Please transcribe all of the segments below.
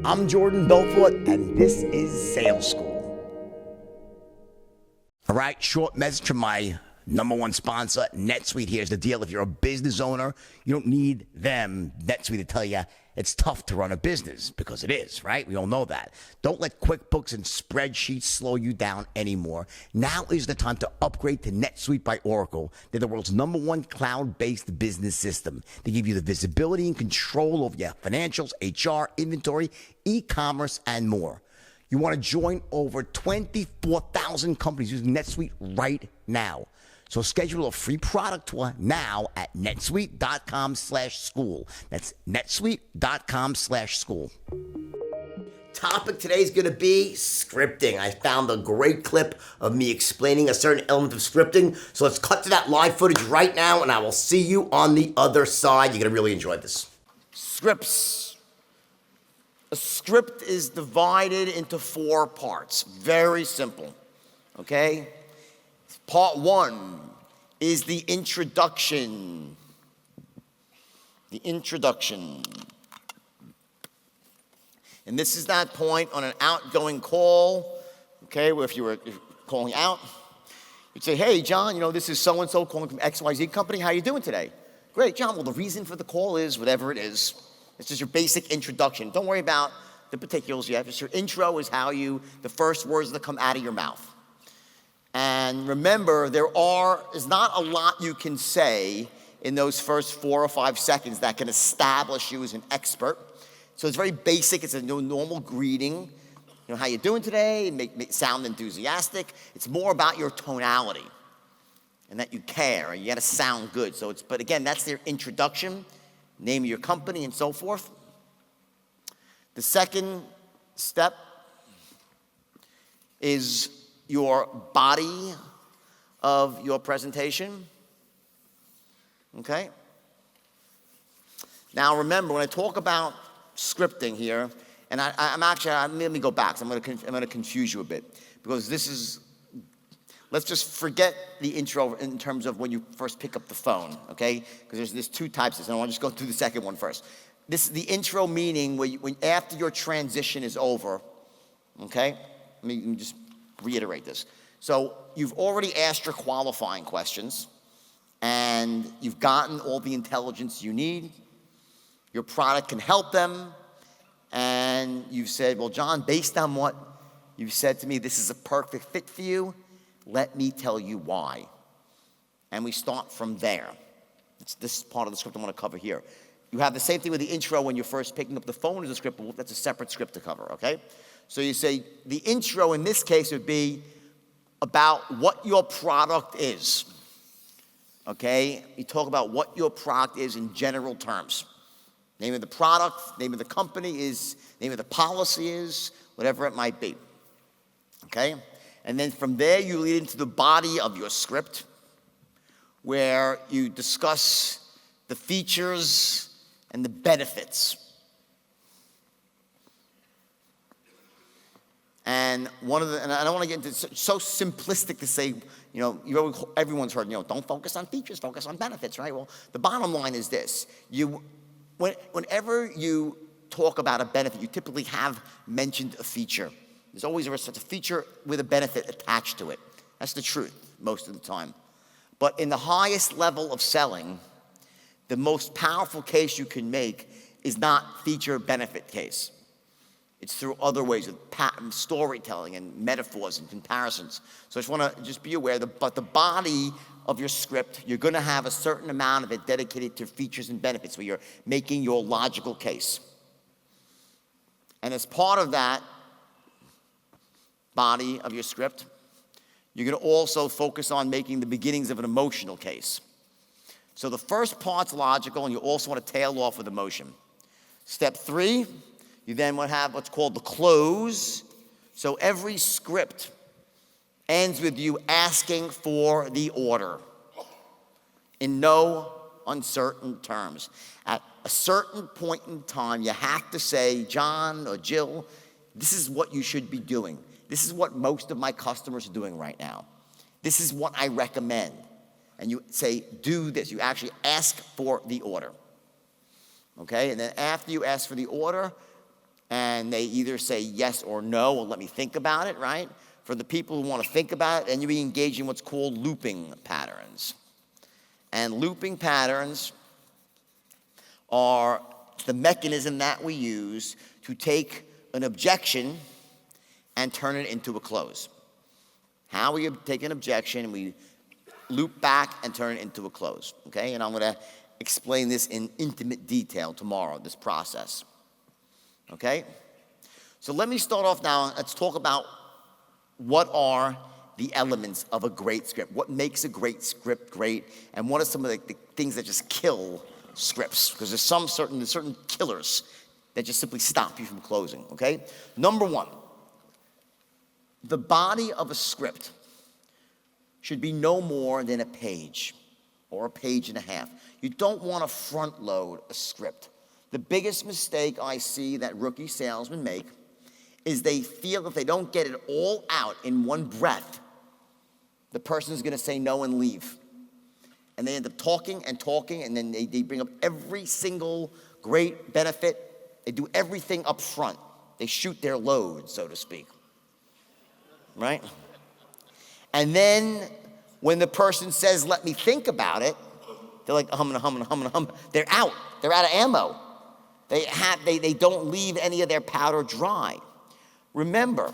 I'm Jordan Belfort, and this is Sales School. All right, short message from my number one sponsor, NetSuite. Here's the deal. If you're a business owner, you don't need them, NetSuite, to tell you it's tough to run a business, because it is, right? We all know that. Don't let QuickBooks and spreadsheets slow you down anymore. Now is the time to upgrade to NetSuite by Oracle. They're the world's number one cloud-based business system. They give you the visibility and control over your financials, HR, inventory, e-commerce, and more. You want to join over 24,000 companies using NetSuite right now. So schedule a free product tour now at netsuite.com/school. That's netsuite.com/school. Topic today is going to be scripting. I found a great clip of me explaining a certain element of scripting. So let's cut to that live footage right now, and I will see you on the other side. You're going to really enjoy this. Scripts. A script is divided into 4 parts. Very simple. Okay? Part 1 is the introduction. The introduction. And this is that point on an outgoing call, okay, where if you were calling out, you'd say, hey, John, this is so-and-so calling from XYZ company. How are you doing today? Great, John. Well, the reason for the call is whatever it is. It's just your basic introduction. Don't worry about the particulars yet. Just your intro is the first words that come out of your mouth. And remember, is not a lot you can say in those first 4 or 5 seconds that can establish you as an expert. So it's very basic. It's a normal greeting. How you doing today? Make sound enthusiastic. It's more about your tonality and that you care and you got to sound good. But again, that's their introduction, name of your company, and so forth. The second step is your body of your presentation. Okay? Now remember, when I talk about scripting here, and let me go back. So I'm going to confuse you a bit, because let's just forget the intro in terms of when you first pick up the phone, okay? Because there's 2 types of this, and I want to just go through the second one first. This is the intro, meaning when after your transition is over, okay? Let me just reiterate this. So you've already asked your qualifying questions, and you've gotten all the intelligence you need. Your product can help them, and you've said, well, John, based on what you've said to me, this is a perfect fit for you. Let me tell you why. And we start from there. It's this part of the script I want to cover here. You have the same thing with the intro when you're first picking up the phone as a script, but that's a separate script to cover, okay? So you say the intro in this case would be about what your product is, okay? You talk about what your product is in general terms. Name of the product, name of the company is, name of the policy is, whatever it might be, okay? And then from there, you lead into the body of your script, where you discuss the features and the benefits. And I don't want to get into so simplistic to say, everyone's heard, don't focus on features, focus on benefits, right? Well, the bottom line is this. Whenever you talk about a benefit, you typically have mentioned a feature. There's always a feature with a benefit attached to it. That's the truth most of the time. But in the highest level of selling, the most powerful case you can make is not feature-benefit case. It's through other ways of storytelling and metaphors and comparisons. So I just want to be aware but the body of your script, you're going to have a certain amount of it dedicated to features and benefits where you're making your logical case. And as part of that body of your script, you're going to also focus on making the beginnings of an emotional case. So the first part's logical, and you also want to tail off with emotion. Step 3, you then would have what's called the close. So every script ends with you asking for the order in no uncertain terms. At a certain point in time, you have to say, John or Jill, this is what you should be doing. This is what most of my customers are doing right now. This is what I recommend. And you say, do this. You actually ask for the order. Okay? And then after you ask for the order, And they either say yes or no, or let me think about it, right? For the people who want to think about it, then you engage in what's called looping patterns. And looping patterns are the mechanism that we use to take an objection and turn it into a close. How we take an objection and we loop back and turn it into a close, okay? And I'm going to explain this in intimate detail tomorrow, this process, okay? So let me start off now. Let's talk about what are the elements of a great script. What makes a great script great, and what are some of the things that just kill scripts? Because there's certain killers that just simply stop you from closing, okay? Number one, the body of a script should be no more than a page or a page and a half. You don't want to front load a script. The biggest mistake I see that rookie salesmen make is they feel if they don't get it all out in one breath, the person's going to say no and leave. And they end up talking and talking, and then they bring up every single great benefit. They do everything up front. They shoot their load, so to speak. Right? And then when the person says, let me think about it, they're like, hum. They're out. They're out of ammo. They don't leave any of their powder dry. Remember,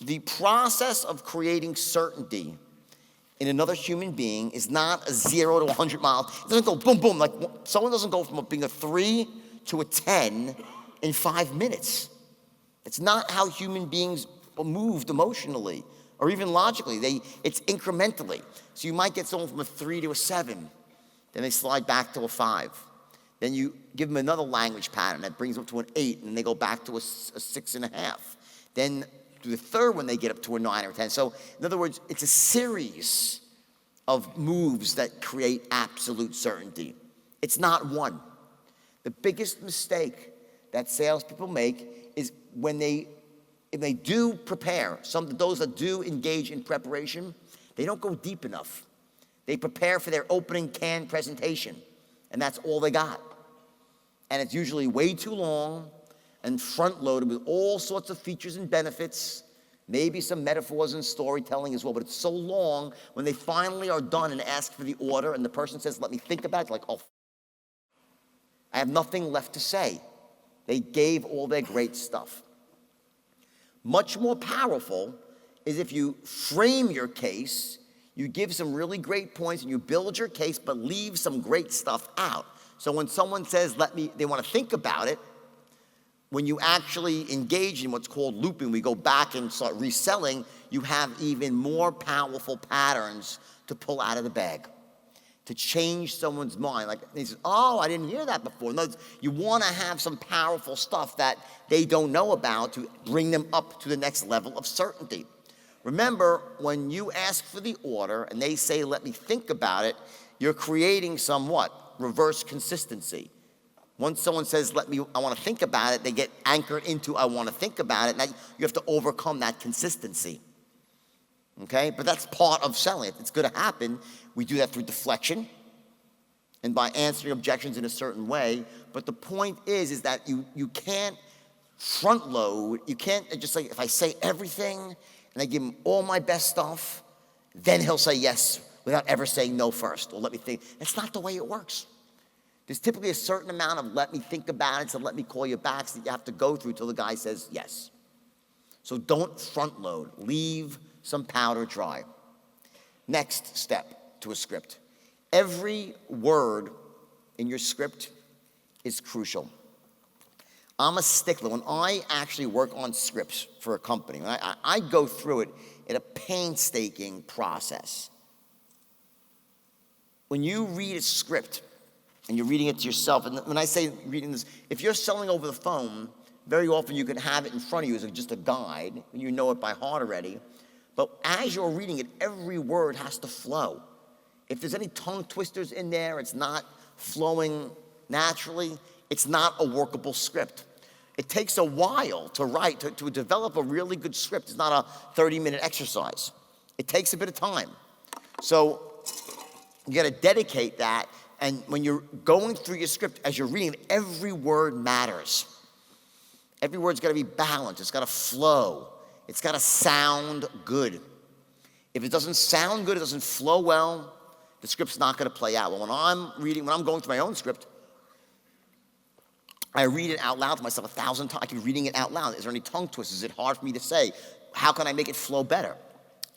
the process of creating certainty in another human being is not a 0 to 100 miles. It doesn't go boom, boom. Like someone doesn't go from being a 3 to a 10 in 5 minutes. It's not how human beings are moved emotionally or even logically. It's incrementally. So you might get someone from a 3 to a 7. Then they slide back to a 5. Then you give them another language pattern that brings them to an 8, and they go back to a 6.5. Then to the third one, they get up to a 9 or 10. So in other words, it's a series of moves that create absolute certainty. It's not one. The biggest mistake that salespeople make is if they do prepare, those that do engage in preparation, they don't go deep enough. They prepare for their opening canned presentation, and that's all they got. And it's usually way too long and front-loaded with all sorts of features and benefits, maybe some metaphors and storytelling as well, but it's so long, when they finally are done and ask for the order, and the person says, let me think about it, it's like, oh, I have nothing left to say. They gave all their great stuff. Much more powerful is if you frame your case, you give some really great points, and you build your case, but leave some great stuff out. So when someone says, they want to think about it, when you actually engage in what's called looping, we go back and start reselling, you have even more powerful patterns to pull out of the bag, to change someone's mind. Like, they say, oh, I didn't hear that before. No, you want to have some powerful stuff that they don't know about to bring them up to the next level of certainty. Remember, when you ask for the order and they say, let me think about it, you're creating some what? Reverse consistency. Once someone says, I want to think about it, they get anchored into, I want to think about it. Now you have to overcome that consistency. Okay? But that's part of selling it. It's going to happen. We do that through deflection and by answering objections in a certain way. But the point is that you can't front load. You can't just say, if I say everything and I give him all my best stuff, then he'll say yes without ever saying no first, or let me think. That's not the way it works. There's typically a certain amount of let me think about it, so let me call you back, that you have to go through till the guy says yes. So don't front load. Leave some powder dry. Next step to a script. Every word in your script is crucial. I'm a stickler. When I actually work on scripts for a company, I go through it in a painstaking process. When you read a script, and you're reading it to yourself, and when I say reading this, if you're selling over the phone, very often you can have it in front of you as just a guide, and you know it by heart already. But as you're reading it, every word has to flow. If there's any tongue twisters in there, it's not flowing naturally, it's not a workable script. It takes a while to write, to develop a really good script. It's not a 30-minute exercise. It takes a bit of time. So you got to dedicate that. And when you're going through your script, as you're reading, every word matters. Every word's got to be balanced. It's got to flow. It's got to sound good. If it doesn't sound good, it doesn't flow well, the script's not going to play out. Well, when I'm going through my own script, I read it out loud to myself 1,000 times. I keep reading it out loud. Is there any tongue twists? Is it hard for me to say? How can I make it flow better?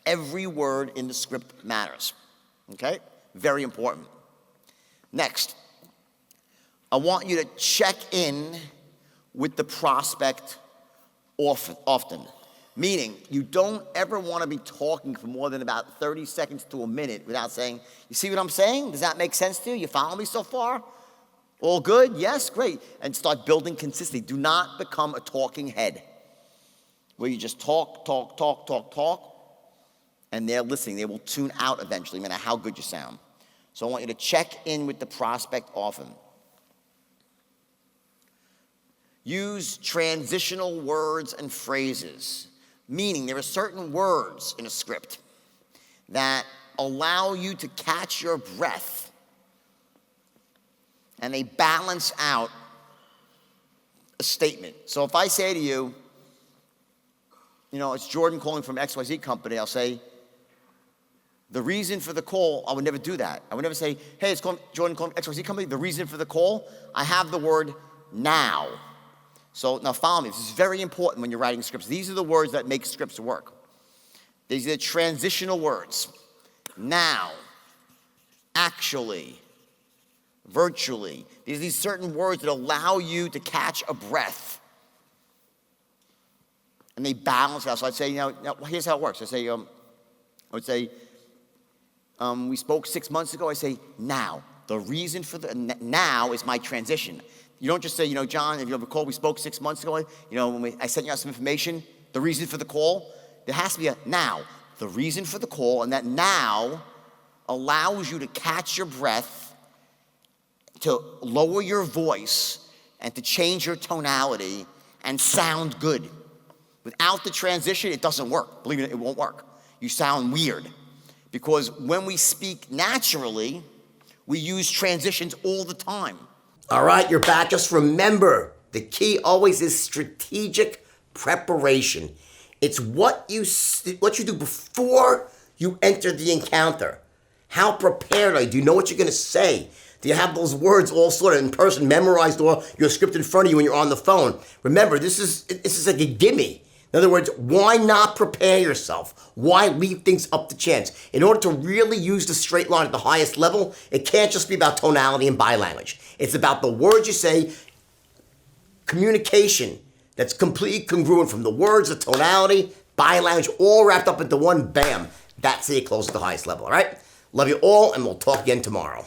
Every word in the script matters. Okay? Very important. Next, I want you to check in with the prospect often. Meaning, you don't ever want to be talking for more than about 30 seconds to a minute without saying, you see what I'm saying? Does that make sense to you? You follow me so far? All good? Yes? Great. And start building consistency. Do not become a talking head where you just talk, and they're listening. They will tune out eventually, no matter how good you sound. So I want you to check in with the prospect often. Use transitional words and phrases, meaning there are certain words in a script that allow you to catch your breath, and they balance out a statement. So if I say to you, it's Jordan calling from XYZ company, I'll say, the reason for the call, I would never do that. I would never say, hey, it's Jordan calling from XYZ company, the reason for the call, I have the word now. So now follow me. This is very important when you're writing scripts. These are the words that make scripts work. These are the transitional words. Now, actually, virtually. These certain words that allow you to catch a breath. And they balance out. So I'd say, now here's how it works. I would say, we spoke 6 months ago. I say, now. The reason for now is my transition. You don't just say, John, if you recall, we spoke 6 months ago, when I sent you out some information, the reason for the call, there has to be a now. The reason for the call, and that now allows you to catch your breath, to lower your voice, and to change your tonality and sound good. Without the transition, it doesn't work. Believe it, it won't work. You sound weird. Because when we speak naturally, we use transitions all the time. All right, you're back. Just remember, the key always is strategic preparation. It's what you do before you enter the encounter. How prepared are you? Do you know what you're going to say? Do you have those words all sort of in person memorized, or your script in front of you when you're on the phone? Remember, this is like a gimme. In other words, why not prepare yourself? Why leave things up to chance? In order to really use the straight line at the highest level, it can't just be about tonality and body language. It's about the words you say, communication that's completely congruent from the words, the tonality, body language, all wrapped up into one, bam. That's how you close at the highest level, all right? Love you all, and we'll talk again tomorrow.